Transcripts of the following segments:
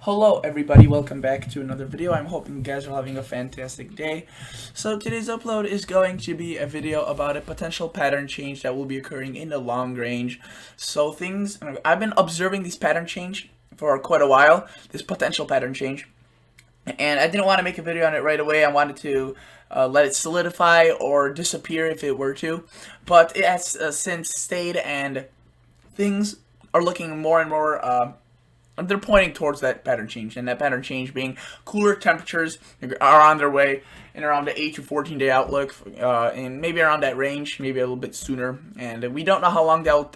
Hello everybody, welcome back to another video. I'm hoping you guys are having a fantastic day. So today's upload is going to be a video about a potential pattern change that will be occurring in the long range. So I've been observing this pattern change for quite a while, this potential pattern change. And I didn't want to make a video on it right away. I wanted to let it solidify or disappear if it were to. But it has since stayed, and things are looking more and more they're pointing towards that pattern change, and that pattern change being cooler temperatures are on their way in around the 8 to 14 day outlook, and maybe around that range, maybe a little bit sooner. And we don't know how long they'll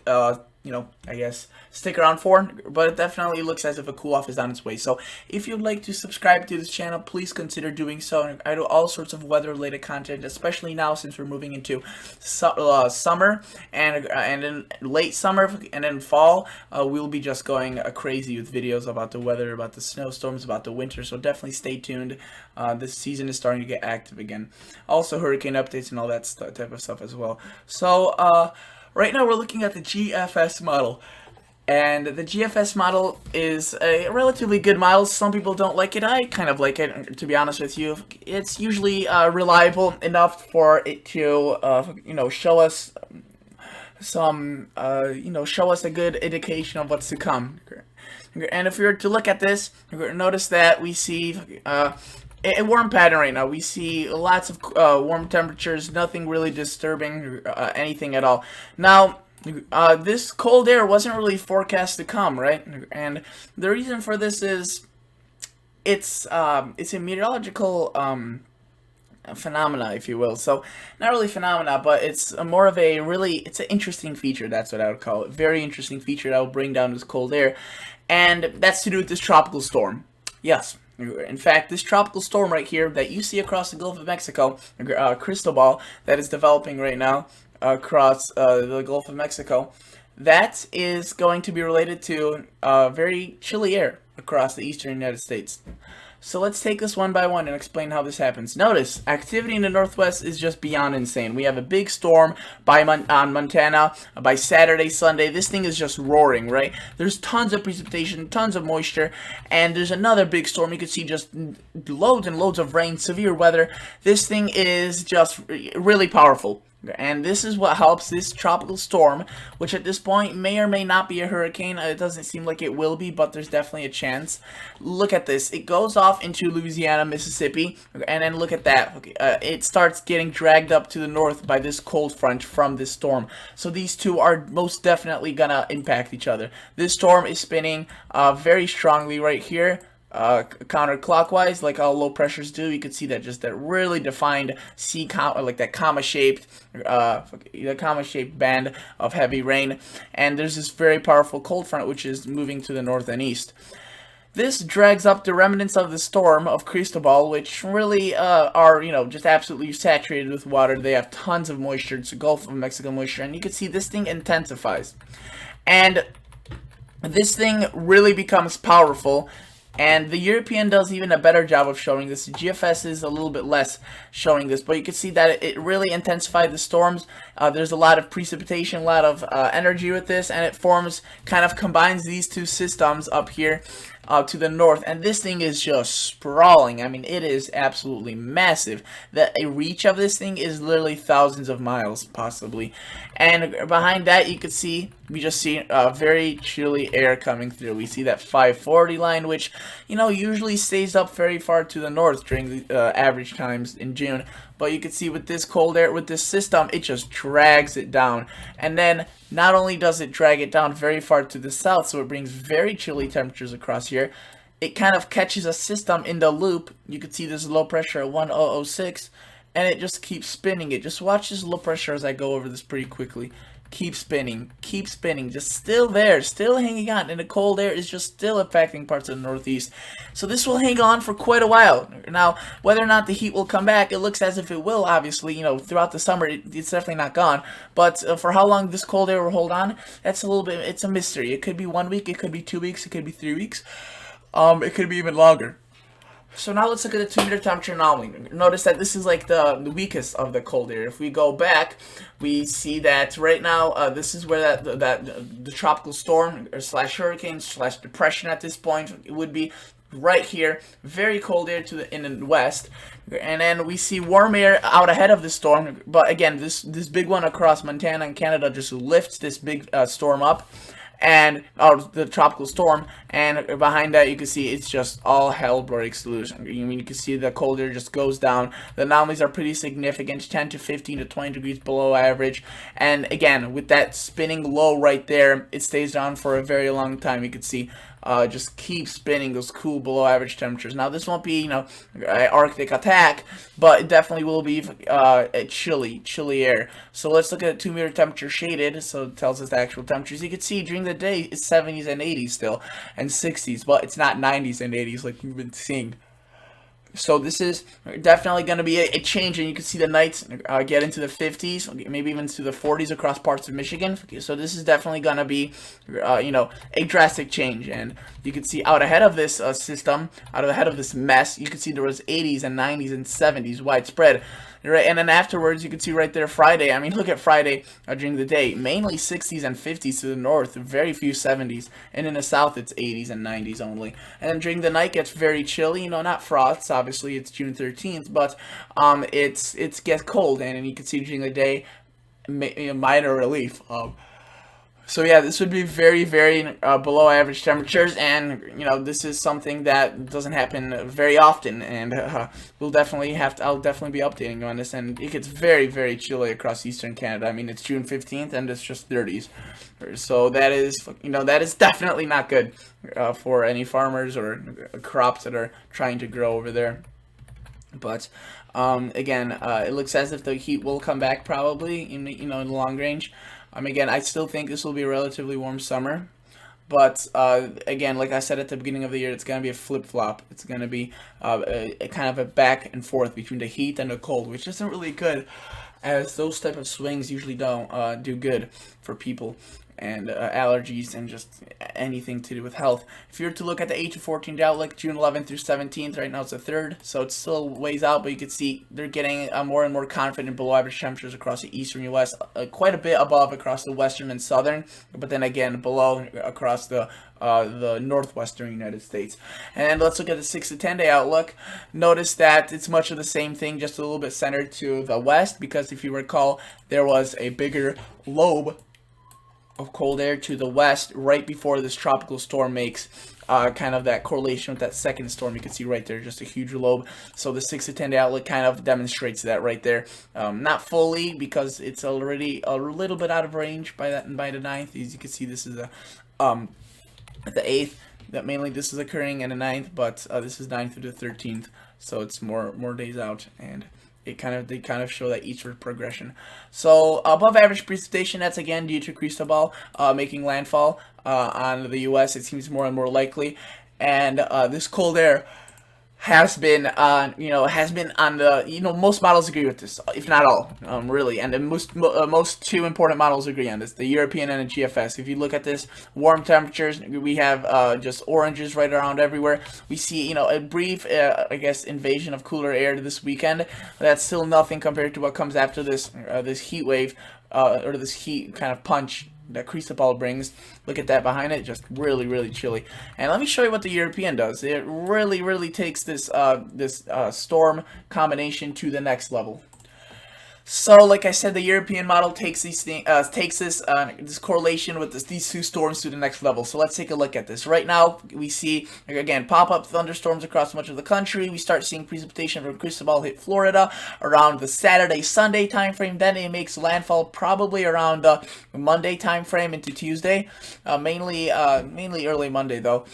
I guess stick around for, but it definitely looks as if a cool off is on its way. So if you'd like to subscribe to this channel, please consider doing so. And I do all sorts of weather related content, especially now since we're moving into summer and in late summer and then fall. We'll be just going crazy with videos about the weather, about the snowstorms, about the winter, so definitely stay tuned. This season is starting to get active again. Also hurricane updates and all that type of stuff as well. So right now we're looking at the GFS model. And the GFS model is a relatively good model. Some people don't like it. I kind of like it, to be honest with you. It's usually reliable enough for it to, show us show us a good indication of what's to come. And if we were to look at this, notice that we see a warm pattern right now. We see lots of warm temperatures, nothing really disturbing anything at all. Now, this cold air wasn't really forecast to come, right? And the reason for this is it's a meteorological phenomena, if you will. So not really phenomena, but it's more of it's an interesting feature. That's what I would call it. Very interesting feature that will bring down this cold air, and that's to do with this tropical storm. Yes. In fact, this tropical storm right here that you see across the Gulf of Mexico, Cristobal, that is developing right now across the Gulf of Mexico, that is going to be related to very chilly air across the eastern United States. So let's take this one by one and explain how this happens. Notice, activity in the northwest is just beyond insane. We have a big storm on Montana by Saturday, Sunday. This thing is just roaring, right? There's tons of precipitation, tons of moisture, and there's another big storm. You can see just loads and loads of rain, severe weather. This thing is just really powerful. And this is what helps this tropical storm, which at this point may or may not be a hurricane. It doesn't seem like it will be, but there's definitely a chance. Look at this. It goes off into Louisiana, Mississippi, and then look at that. It starts getting dragged up to the north by this cold front from this storm. So these two are most definitely gonna impact each other. This storm is spinning very strongly right here. Counterclockwise, like all low pressures do. You can see that just that really defined like that comma-shaped band of heavy rain. And there's this very powerful cold front which is moving to the north and east. This drags up the remnants of the storm of Cristobal, which really are, just absolutely saturated with water. They have tons of moisture. It's a Gulf of Mexico moisture, and you can see this thing intensifies. And this thing really becomes powerful. And the European does even a better job of showing this. The GFS is a little bit less showing this, but you can see that it really intensified the storms. There's a lot of precipitation, a lot of energy with this, and it combines these two systems up here to the north, and this thing is just sprawling. I mean, it is absolutely massive. The reach of this thing is literally thousands of miles, possibly. And behind that, you can see, we just see very chilly air coming through. We see that 540 line, which, usually stays up very far to the north during the average times in June. But you can see with this cold air, with this system, it just drags it down. And then not only does it drag it down very far to the south, so it brings very chilly temperatures across here, it kind of catches a system in the loop. You can see this low pressure at 1006, and it just keeps spinning it. Just watch this low pressure as I go over this pretty quickly. Keep spinning, just still there, still hanging on, and the cold air is just still affecting parts of the northeast. So this will hang on for quite a while. Now, whether or not the heat will come back, it looks as if it will, obviously, throughout the summer, it's definitely not gone. But for how long this cold air will hold on, it's a mystery. It could be 1 week, it could be 2 weeks, it could be 3 weeks, it could be even longer. So now let's look at the 2-meter temperature anomaly. Notice that this is like the weakest of the cold air. If we go back, we see that right now this is where the tropical storm or slash hurricane slash depression at this point it would be right here, very cold air in the west, and then we see warm air out ahead of the storm. But again, this big one across Montana and Canada just lifts this big storm up, and the tropical storm, and behind that you can see it's just all hell breaks loose. I mean, you can see the cold air just goes down. The anomalies are pretty significant, 10 to 15 to 20 degrees below average, and again with that spinning low right there, it stays down for a very long time. You can see just keep spinning those cool below average temperatures. Now this won't be, you know, Arctic attack, but it definitely will be a chilly air. So let's look at 2-meter temperature shaded, so it tells us the actual temperatures. You can see during the day it's 70s and 80s still, and 60s, but it's not 90s and 80s like we've been seeing. So this is definitely going to be a change, and you can see the nights get into the 50s, maybe even to the 40s across parts of Michigan. So this is definitely going to be, you know, a drastic change. And you can see out ahead of this system, out ahead of this mess, you can see there was 80s and 90s and 70s widespread. Right, and then afterwards, you can see right there Friday. I mean, look at Friday during the day. Mainly 60s and 50s to the north, very few 70s. And in the south, it's 80s and 90s only. And then during the night, gets very chilly. You know, not frosts. Obviously, it's June 13th, but it gets cold. And you can see during the day, minor relief. So yeah, this would be very, very below average temperatures, and you know this is something that doesn't happen very often, and I'll definitely be updating you on this. And it gets very, very chilly across eastern Canada. I mean, it's June 15th, and it's just 30s, so that is, you know, that is definitely not good for any farmers or crops that are trying to grow over there. But again, it looks as if the heat will come back probably in in the long range. Again, I still think this will be a relatively warm summer, but again, like I said at the beginning of the year, it's going to be a flip-flop. It's going to be a kind of a back and forth between the heat and the cold, which isn't really good, as those type of swings usually don't do good for people and allergies and just anything to do with health. If you were to look at the 8 to 14 outlook, June 11th through 17th, right now it's the 3rd, so it's still ways out, but you can see they're getting more and more confident below average temperatures across the eastern U.S., quite a bit above across the western and southern, but then again below across the northwestern United States. And let's look at the 6 to 10 day outlook. Notice that it's much of the same thing, just a little bit centered to the west, because if you recall, there was a bigger lobe of cold air to the west right before this tropical storm makes kind of that correlation with that second storm. You can see right there just a huge lobe. So the 6 to 10 day outlook kind of demonstrates that right there. Not fully, because it's already a little bit out of range by the 9th. As you can see, this is the 8th. That mainly this is occurring in the 9th, but this is 9th through the 13th, so it's more days out, and they kind of show that eastward progression. So above average precipitation, that's again due to Cristobal making landfall on the U.S. It seems more and more likely, and this cold air has been on the, most models agree with this, if not all, really, and the most two important models agree on this, the European and the GFS. If you look at this, warm temperatures, we have just oranges right around everywhere. We see, a brief, I guess, invasion of cooler air this weekend. That's still nothing compared to what comes after this heat wave, or this heat kind of punch that Cristobal brings. Look at that behind it, just really, really chilly. And let me show you what the European does. It really, really takes this storm combination to the next level. So, like I said, the European model takes this correlation with these two storms to the next level. So let's take a look at this. Right now, we see, again, pop-up thunderstorms across much of the country. We start seeing precipitation from Cristobal hit Florida around the Saturday-Sunday time frame. Then it makes landfall probably around the Monday time frame into Tuesday. Mainly early Monday, though.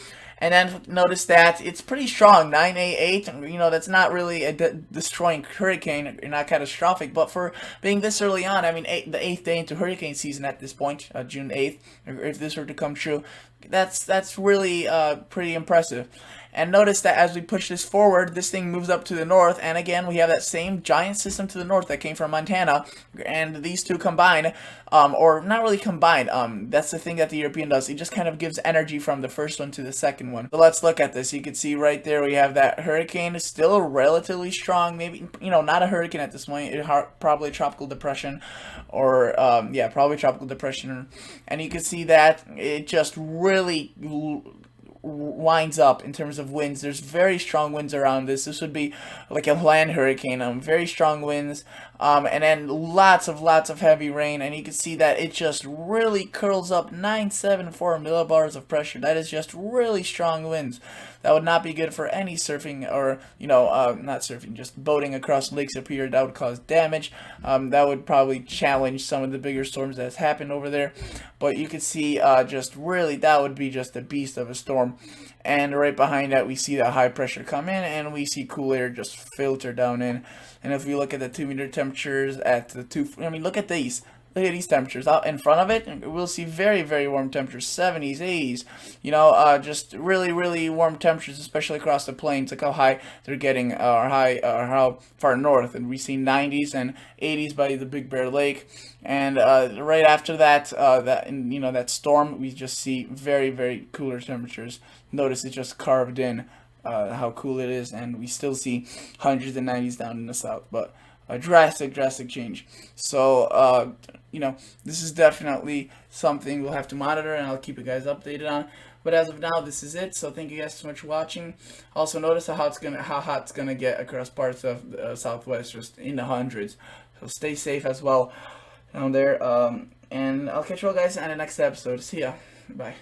And then notice that it's pretty strong, 9A8. That's not really a destroying hurricane, not catastrophic. But for being this early on, I mean, the 8th day into hurricane season at this point, June 8th, if this were to come true, That's really pretty impressive. And notice that as we push this forward, this thing moves up to the north, and again we have that same giant system to the north that came from Montana, and these two combine, or not really combine. That's the thing that the European does. It just kind of gives energy from the first one to the second one. So let's look at this. You can see right there we have that hurricane is still relatively strong. Maybe, you know, not a hurricane at this point. Probably a tropical depression, or yeah, probably tropical depression. And you can see that it just really winds up in terms of winds. There's very strong winds around this. This would be like a land hurricane. Very strong winds, and then lots of heavy rain. And you can see that it just really curls up 974 millibars of pressure. That is just really strong winds. That would not be good for any surfing, or, you know, not surfing, just boating across Lake Superior. That would cause damage. That would probably challenge some of the bigger storms that has happened over there. But you can see just really that would be just a beast of a storm. And right behind that we see that high pressure come in, and we see cool air just filter down in. And if we look at the 2-meter temperatures at the look at these. Look at these temperatures out in front of it. We'll see very warm temperatures, 70s, 80s. You know, just really warm temperatures, especially across the plains. Look how high they're getting, or how far north. And we see 90s and 80s by the Big Bear Lake. And right after that, that storm, we just see very cooler temperatures. Notice it's just carved in how cool it is, and we still see hundreds and 90s down in the south. But a drastic change. So, this is definitely something we'll have to monitor, and I'll keep you guys updated on. But as of now, this is it. So thank you guys so much for watching. Also notice how hot it's gonna get across parts of the Southwest, just in the hundreds. So stay safe as well down there. And I'll catch you all guys on the next episode. See ya. Bye.